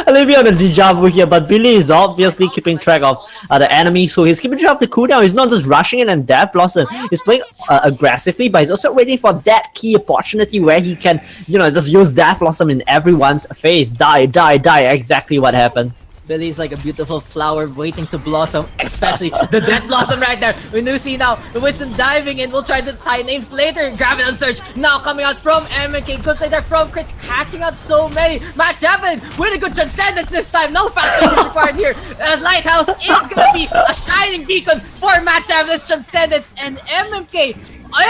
A little bit of a deja vu here, but Billy is obviously keeping track of the enemy, so he's keeping track of the cooldown. He's not just rushing in and Death Blossom. He's playing aggressively, but he's also waiting for that key opportunity where he can, you know, just use Death Blossom in everyone's face. Die, die, die. Exactly what happened. Billy's like a beautiful flower waiting to blossom, especially the Death Blossom right there. We do see now the Winston diving in. We'll try to tie names later. Gravity Surge now coming out from MMK. Good play there from Chris, catching out so many. Match Evan with a good transcendence this time. No fast is required here. Lighthouse is gonna be a shining beacon for Match Evan's transcendence, and MMK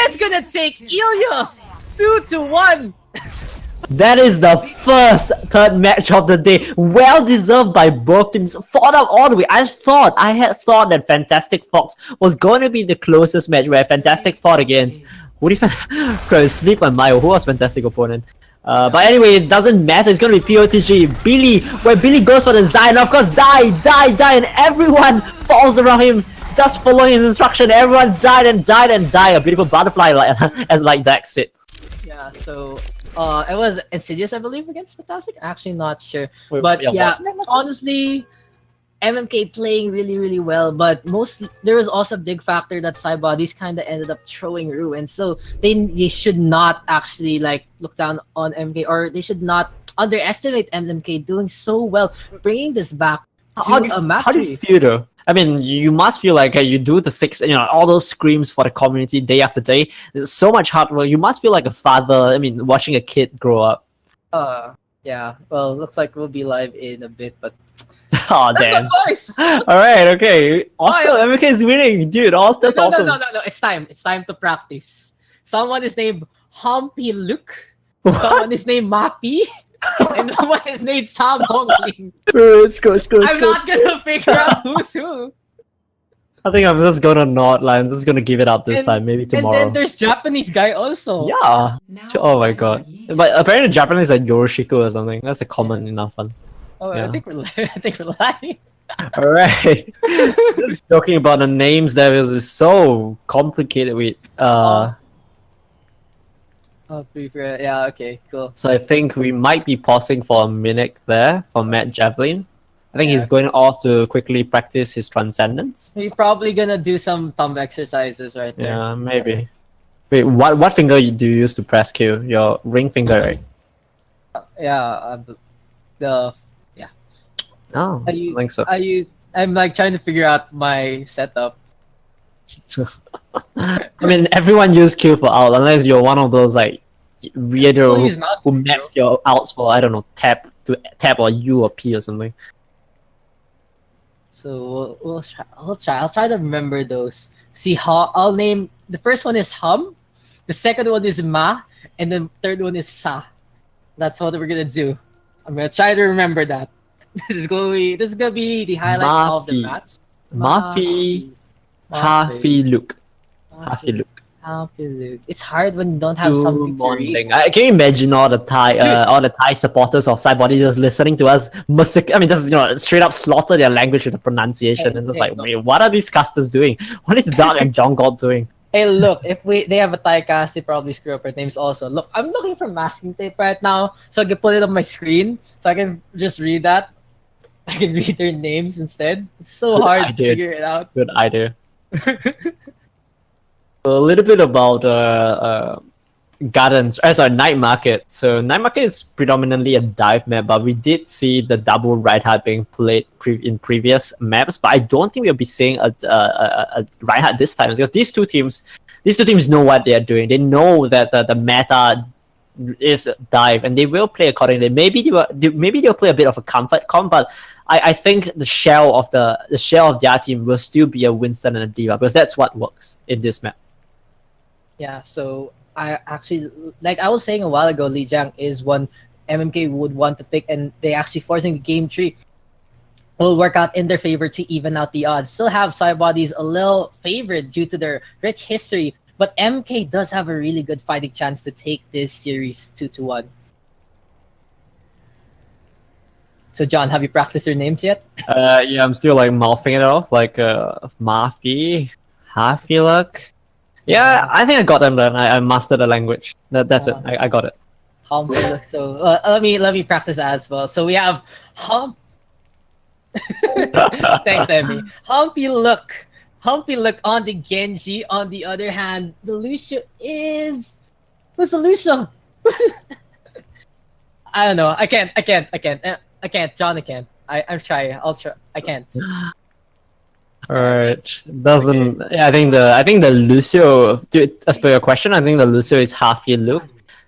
is gonna take Ilios 2-1. That is the first third match of the day. Well deserved by both teams. Fought out all the way. I had thought that Fantastic Fox was going to be the closest match where Fantastic fought against. Who did sleep on Mayo? Who was Fantastic opponent? But anyway, it doesn't matter. It's going to be POTG. Billy, where Billy goes for the Zion. Of course, die, die, die, and everyone falls around him. Just following his instruction. Everyone died and died and died. A beautiful butterfly, like Dax said. Yeah, so it was Insidious, I believe, against Fantastic. Actually, not sure. But honestly, MMK playing really, really well. But there was also a big factor that Cybodies kind of ended up throwing ruins. So they should not actually like look down on MK, or they should not underestimate MMK doing so well, bringing this back to a match. How do you feel though? I mean, you must feel like you do the all those screams for the community day after day. There's so much hard work. You must feel like a father. I mean, watching a kid grow up. Yeah. Well, looks like we'll be live in a bit, but Oh damn! voice. All right, okay, awesome. MMK is winning, dude. That's awesome. No. It's time. It's time to practice. Someone is named Humpy Luke. Someone is named Mappy. And someone is named Sam Hongling. Let's go. I'm not gonna figure out who's who. I think I'm just gonna not lie. I'm just gonna give it up this time. Maybe tomorrow. And then there's Japanese guy also. Yeah. Oh my god. But apparently Japanese are Yoroshiku or something. That's a common enough one. Oh, Yeah. I think we're lying. All right. Talking about the names, there is so complicated with Yeah. Okay. Cool. So I think we might be pausing for a minute there for Matt Javelin. I think he's Yeah. going off to quickly practice his transcendence. He's probably gonna do some thumb exercises right there. Yeah, maybe. Wait, what finger do you use to press Q? Your ring finger, right? Yeah. Oh, I think so. I'm like trying to figure out my setup. I mean, everyone use Q for out unless you're one of those like weirdo We'll use mouse who wheel, maps your outs for, I don't know, tap or U or P or something. So we'll try. I'll try to remember those. See how I'll name the first one is Hum, the second one is Ma, and the third one is Sa. That's what we're gonna do. I'm gonna try to remember that. This is gonna be the highlight of the Mafi. match. Mafi, Hafi Luke. Hafi Luke. Happy Luke. It's hard when you don't have something to read. Can you imagine all the Thai supporters of Cybodies just listening to us just straight up slaughter their language with the pronunciation and just wait, what are these casters doing? What is Dark and John God doing? Hey, look, if they have a Thai cast, they probably screw up our names also. Look, I'm looking for masking tape right now, so I can put it on my screen, so I can just read that. I can read their names instead. It's so Good hard idea. to figure it out. Good idea. So a little bit about Night Market. So Night Market is predominantly a dive map, but we did see the double Reinhardt being played in previous maps. But I don't think we'll be seeing a Reinhardt this time, because these two teams know what they are doing. They know that the meta is dive, and they will play accordingly. Maybe they'll play a bit of a comfort comp, but I think the shell of their team will still be a Winston and a D.Va, because that's what works in this map. Yeah, so I actually, like I was saying a while ago, Li Jiang is one MMK would want to pick, and they actually forcing the game tree will work out in their favor to even out the odds. Still have Cybodies a little favored due to their rich history, but MK does have a really good fighting chance to take this series 2-1. So John, have you practiced your names yet? Yeah, I'm still mouthing it off Mafi, Hafiluk. Yeah, I think I got them then. I mastered the language. That's it. I got it. So let me practice as well. So we have Hum. Thanks, Emmy. Humpy Look on the Genji. On the other hand, the Lucio is... Who's the Lucio? I don't know. I can't. John, I can't. I'm trying. I'll try. I can't. Alright. I think the Lucio, as per your question, I think the Lucio is Hafi Luke.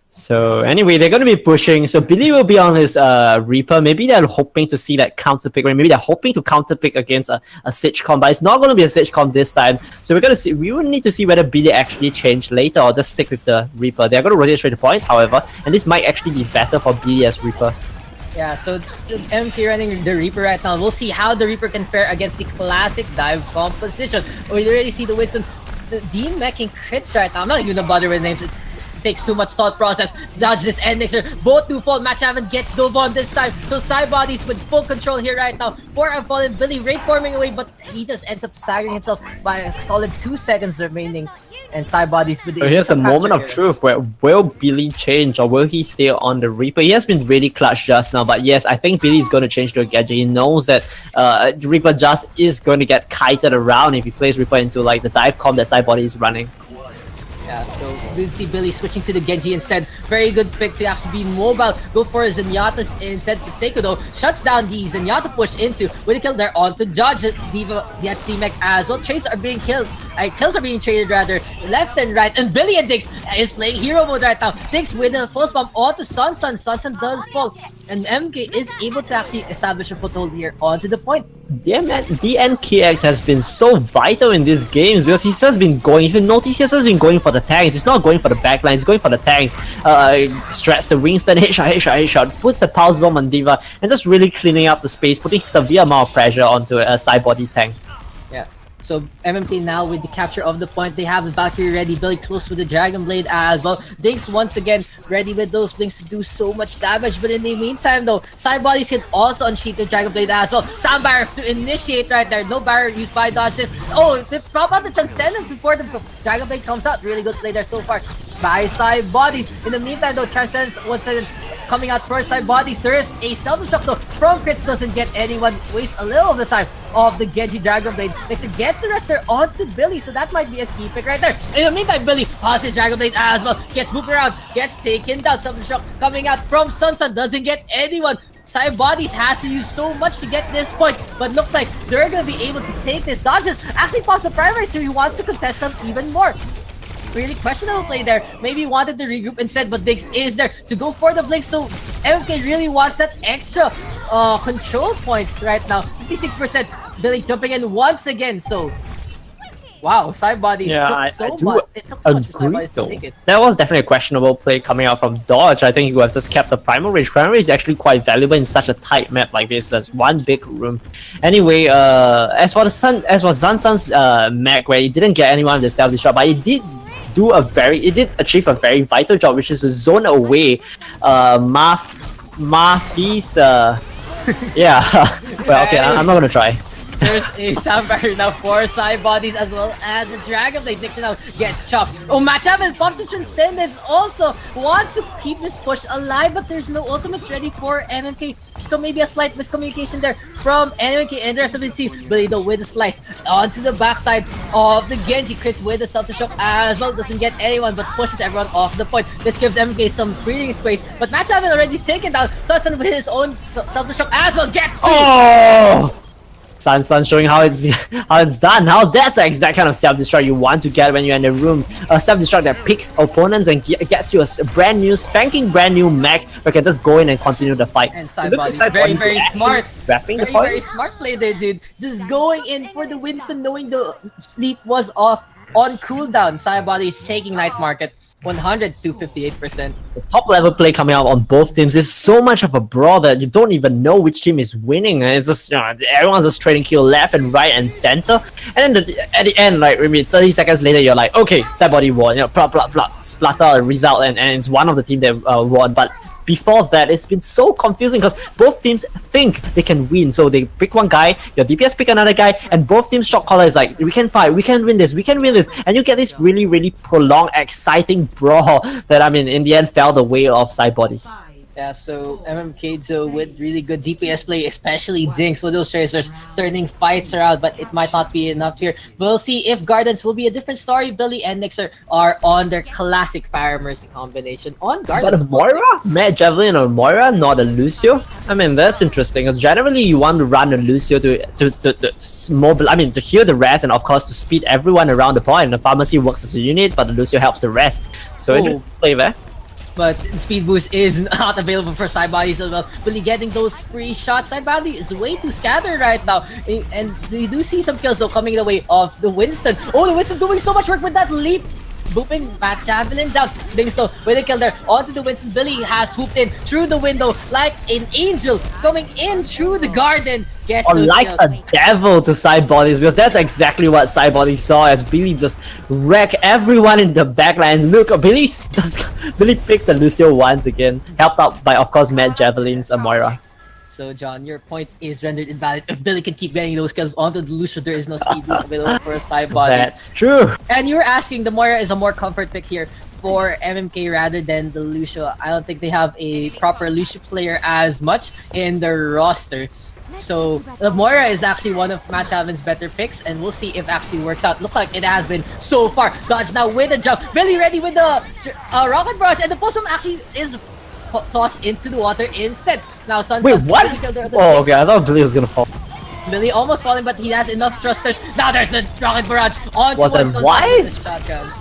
So anyway, they're going to be pushing. So Billy will be on his Reaper. Maybe they're hoping to see that counter pick. Maybe they're hoping to counter pick against a Siege comp, but it's not going to be a Siege comp this time. So we will need to see whether Billy actually changed later or just stick with the Reaper. They're going to rotate straight to point, however, and this might actually be better for Billy as Reaper. Yeah, so the MK running the Reaper right now. We'll see how the Reaper can fare against the classic dive composition. We already see the Winston D-meching crits right now. I'm not even gonna bother with names. It takes too much thought process. Dodge this Endixer. Both 2-fold. Match haven't gets Dobon this time. So Cybodies with full control here right now. 4 have fallen. Billy rate forming away, but he just ends up staggering himself by a solid 2 seconds remaining. And Cybodies with the... So here's the moment of truth where will Billy change or will he stay on the Reaper? He has been really clutch just now, but yes, I think Billy's going to change to a gadget. He knows that Reaper just is going to get kited around if he plays Reaper into the dive comp that Cybodies is running. Yeah, so we see Billy switching to the Genji instead. Very good pick to actually be mobile. Go for Zenyatta's instead. But Seiko though shuts down the Zenyatta push into with a kill there onto Judge. Diva gets D-Mech as well. Trades are being killed. Kills are being traded rather left and right. And Billy and Dix is playing hero mode right now. Dix with a full spam onto Sunsun. Sunsun does fall. And MK is able to actually establish a foothold here onto the point. Yeah, man, DNKX has been so vital in these games because he's just been going. If you notice, he's just been going for the tanks. He's not going for the backline, he's going for the tanks. Stretch the Winston, headshot, puts the pulse bomb on Diva, and just really cleaning up the space, putting severe amount of pressure onto Cybodies tank. Yeah. So MMK now with the capture of the point, they have the Valkyrie ready, Billy close with the Dragon Blade as well. Dinks once again ready with those blinks to do so much damage, but in the meantime though, Cybodies can also unsheath the Dragon Blade as well. Sound barrier to initiate right there, no barrier used by Dodge this. Oh, they prop out the Transcendence before the Dragon Blade comes out. Really good play there so far by Cybodies. In the meantime though, Transcendence once again coming out for Cybodies. There is a self-destruct though from Crits, doesn't get anyone, waste a little of the time of the Genji Dragon Blade. Next it gets the rest there onto Billy, so that might be a key pick right there. In the meantime, Billy passes Dragon Blade as well, gets moved around, gets taken down. Self-destruct coming out from Sunsun, doesn't get anyone. Cybodies has to use so much to get this point, but looks like they're gonna be able to take this. Dodges actually paused the primary, so he wants to contest them even more. Really questionable play there. Maybe he wanted to regroup instead, but Diggs is there to go for the blink. So MK really wants that extra control points right now. 56%. Billy jumping in once again. So wow, Cybodies took so much. It took so much for Cybodies to take it. That was definitely a questionable play coming out from Dodge. I think he would have just kept the primal range. Primal range is actually quite valuable in such a tight map like this. There's one big room. Anyway, as for Zansun's mech, where he didn't get anyone of the self-destruct, but he did achieve a very vital job, which is to zone away Mafie's yeah. Well, okay, I'm not gonna try. There's a sound barrier now for Cybodies as well as the Dragon Blade. Dixon now gets chopped. Oh, matchup and pops the Transcendence also wants to keep this push alive, but there's no ultimates ready for MMK. So maybe a slight miscommunication there from MMK and the rest of his team. Billy though with a slice onto the backside of the Genji. Crits with the self-destruct as well. Doesn't get anyone but pushes everyone off the point. This gives MMK some breathing space, but matchup already taken down. Sunsun with his own self-destruct as well. Gets oh! Sun showing how it's done. How that's the exact kind of self-destruct you want to get when you're in the room. A self-destruct that picks opponents and gets you a brand new mech where you can just go in and continue the fight. And Cybodies very smart. Very smart play there, dude. Just going in for the Winston, knowing the sleep was off on cooldown. Cybodies taking Night Market. 100 to 58%. The top level play coming out on both teams is so much of a brawl that you don't even know which team is winning. And it's just, everyone's just trading kill left and right and center. And then at the end, like maybe 30 seconds later, you're like, okay, Cybody won. Splatter a result, and it's one of the team that won. But before that, it's been so confusing because both teams think they can win. So they pick one guy, your DPS pick another guy, and both teams' shot caller is like, we can fight, we can win this, we can win this. And you get this really, really prolonged, exciting brawl that, I mean, in the end fell the way of Cybodies. Yeah, so MMK so with really good DPS play, especially Dinks with those tracers turning fights around, but it might not be enough here. We'll see if Gardens will be a different story. Billy and Nixer are on their classic Fire Mercy combination on Gardens. But a Moira? Matt Javelin or Moira, not a Lucio? I mean, that's interesting. Because generally, you want to run a Lucio to heal the rest, and of course to speed everyone around the point. The pharmacy works as a unit, but the Lucio helps the rest. So interesting play there. But speed boost is not available for Cybodies as well. Billy getting those free shots. Cybody is way too scattered right now. And we do see some kills though coming the way of the Winston. Oh, the Winston doing so much work with that leap. Booping Matt Javelin down. Dings though with a kill there onto the Winston. Billy has swooped in through the window like an angel coming in through the garden. Or like kills. A devil to Cybodies, because that's exactly what Cybodies saw as Billy just wreck everyone in the backline. Look, Billy picked the Lucio once again, helped out by of course Matt Javelin's Moira. So John, your point is rendered invalid. If Billy can keep getting those kills onto the Lucio, there is no speed boost available for Cybodies. That's true. And you were asking, the Moira is a more comfort pick here for MMK rather than the Lucio. I don't think they have a proper Lucio player as much in their roster. So Moira is actually one of Match Haven's better picks, and we'll see if actually works out. Looks like it has been so far. Dodge now with a jump. Billy ready with the rocket barrage, and the post bomb actually is tossed into the water instead. Now Sun. Wait, what? Oh, okay. I thought Billy was gonna fall. Billy almost falling, but he has enough thrusters. Now there's the rocket barrage on. Was it wise? Shotgun.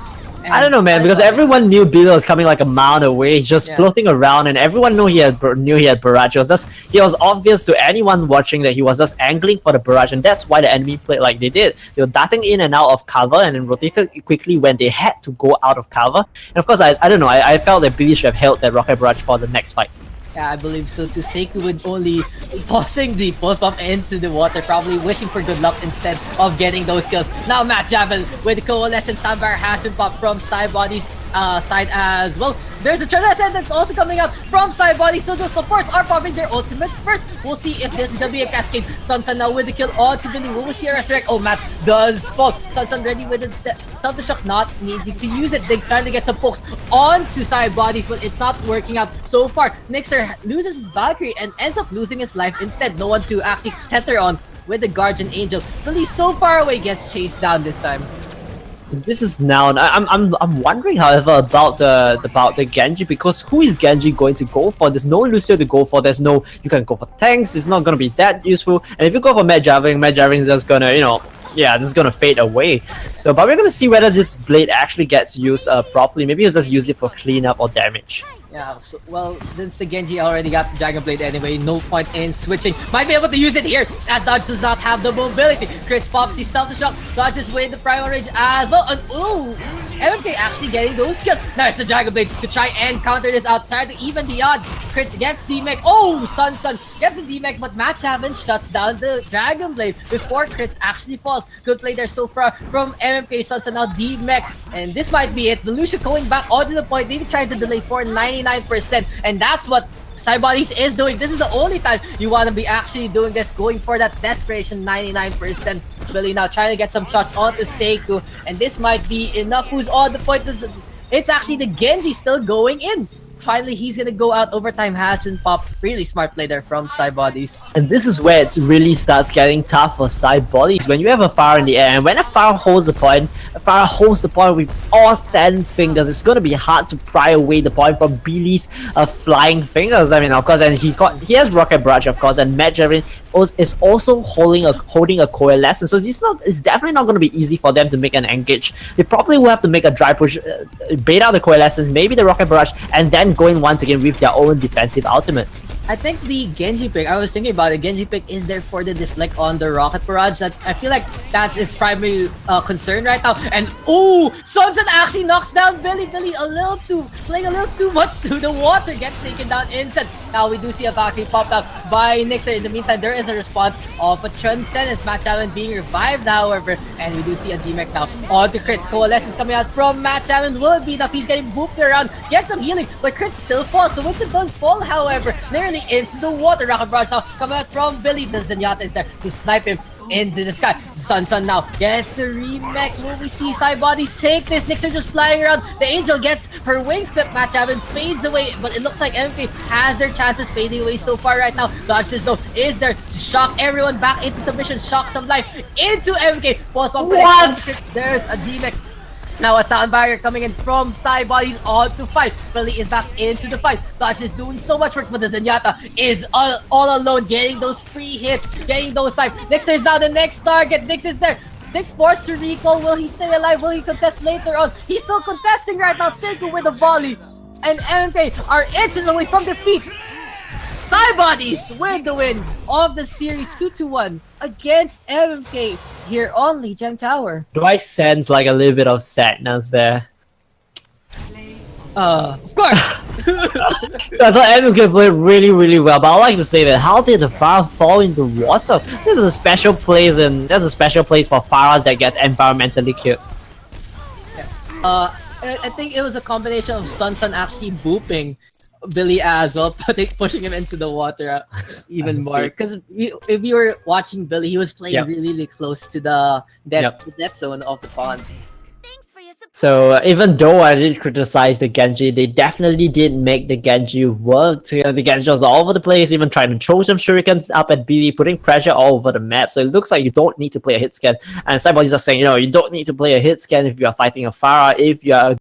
I don't know, man, because everyone knew Billy was coming like a mile away, just floating around, and everyone knew he had barrage. It was obvious to anyone watching that he was just angling for the barrage, and that's why the enemy played like they did. They were darting in and out of cover, and then rotated quickly when they had to go out of cover. And of course, I don't know, I felt that Billy should have held that rocket barrage for the next fight. Yeah, I believe so too. Seikoo would only tossing the post bomb into the water, probably wishing for good luck instead of getting those kills. Now Matt Javel with the Coalescent Sandbar has been popped from Cybodies side as well. There's a Trinidad that's also coming out from Cybodies, so the supports are popping their ultimates first. We'll see if this is gonna be a cascade. Sunsun now with the kill onto Billy. Will we see a resurrect? Oh, Matt does fall. Sunsun ready with the Stealth Shock, not needing to use it. Diggs trying to get some pokes onto Cybodies, but it's not working out so far. Nixer loses his Valkyrie and ends up losing his life instead. No one to actually tether on with the Guardian Angel. Billy so far away gets chased down this time. This is now. I'm wondering, however, about the Genji, because who is Genji going to go for? There's no Lucio to go for. There's no. You can go for tanks. It's not gonna be that useful. And if you go for Matt Javelin is just gonna, this is gonna fade away. So, but we're gonna see whether this blade actually gets used properly. Maybe he'll just use it for cleanup or damage. Yeah, so, well, since the Genji already got the Dragon Blade anyway, no point in switching. Might be able to use it here, as Dodge does not have the mobility. Chris pops the Stealth Shock, dodges with the Primal Rage as well, and ooh, MMK actually getting those kills. Now it's the Dragon Blade to try and counter this out, try to even the odds. Chris gets D-Mech, oh, Sun gets the D-Mech, but Match Haven shuts down the Dragon Blade before Chris actually falls. Good play there so far from MMK. Sun now D-Mech, and this might be it. The Lucio going back onto the point, maybe trying to delay for 99%, and that's what Cybodies is doing. This is the only time you want to be actually doing this, going for that desperation 99%. Billy now trying to get some shots onto Seikoo, and this might be enough. Who's on the point? It's actually the Genji still going in. Finally, he's gonna go out. Overtime has been popped. Really smart play there from Cybodies. And this is where it really starts getting tough for Cybodies. When you have a fire in the air, and when a fire holds the point, with all 10 fingers, it's gonna be hard to pry away the point from Billy's flying fingers. I mean, of course, and he has Rocket Barrage, of course, and Matt Javelin is also holding a Coalescence. So it's definitely not going to be easy for them to make an engage. They probably will have to make a dry push, bait out the Coalescence, maybe the Rocket Barrage, and then going once again with their own defensive ultimate. I think the Genji pick, I was thinking about it, Genji pick is there for the deflect on the Rocket Barrage. That I feel like that's its primary concern right now. And ooh, Sunset actually knocks down Billy. Billy playing a little too much to the water, gets taken down instant. Now we do see a Valkyrie popped up by Nixer. In the meantime, there is a response of a Transcendence Match Allen being revived, however, and we do see a D-Mech now on the crits. Coalescence coming out from Match Allen. Will it be enough? He's getting booped around, gets some healing, but crits still falls. So Winston does fall, however, nearly into the water. Rocket Barrage now coming out from Billy. The Zenyatta is there to snipe him into the sky. Sun now gets a remake. Will we see Cybodies take this? Nixer just flying around. The Angel gets her wings clip. Match Haven fades away, but it looks like MK has their chances fading away so far right now. Dodge this though is there to shock everyone back into submission, shock some life into MK. Pause bomb. What? There's a D-Mech. Now a sound barrier coming in from Cybodies on to fight. Billy is back into the fight. Dodge is doing so much work, but the Zenyatta is all alone, getting those free hits, getting those time. Nixer is now the next target. Nix is there. Nix forced to recall. Will he stay alive? Will he contest later on? He's still contesting right now. Seikoo with a volley. And MMK are inches away from defeat. Cybodies win the win of the series 2-1 against MMK here on Lijiang Tower. Do I sense like a little bit of sadness there? Of course. So I thought MMK played really, really well, but I like to say that how did the fire fall into water? There's a special place for fire that gets environmentally killed. I think it was a combination of Sun actually booping Billy as well, pushing him into the water even more. Because if you were watching Billy, he was playing really, really close to the death zone of the pond. Thanks for your support. So even though I did criticize the Genji, they definitely did make the Genji work. So, the Genji was all over the place, even trying to throw some shurikens up at BD, putting pressure all over the map. So it looks like you don't need to play a hit scan. And Cybodies are saying, you don't need to play a hit scan if you are fighting a Pharah, if you are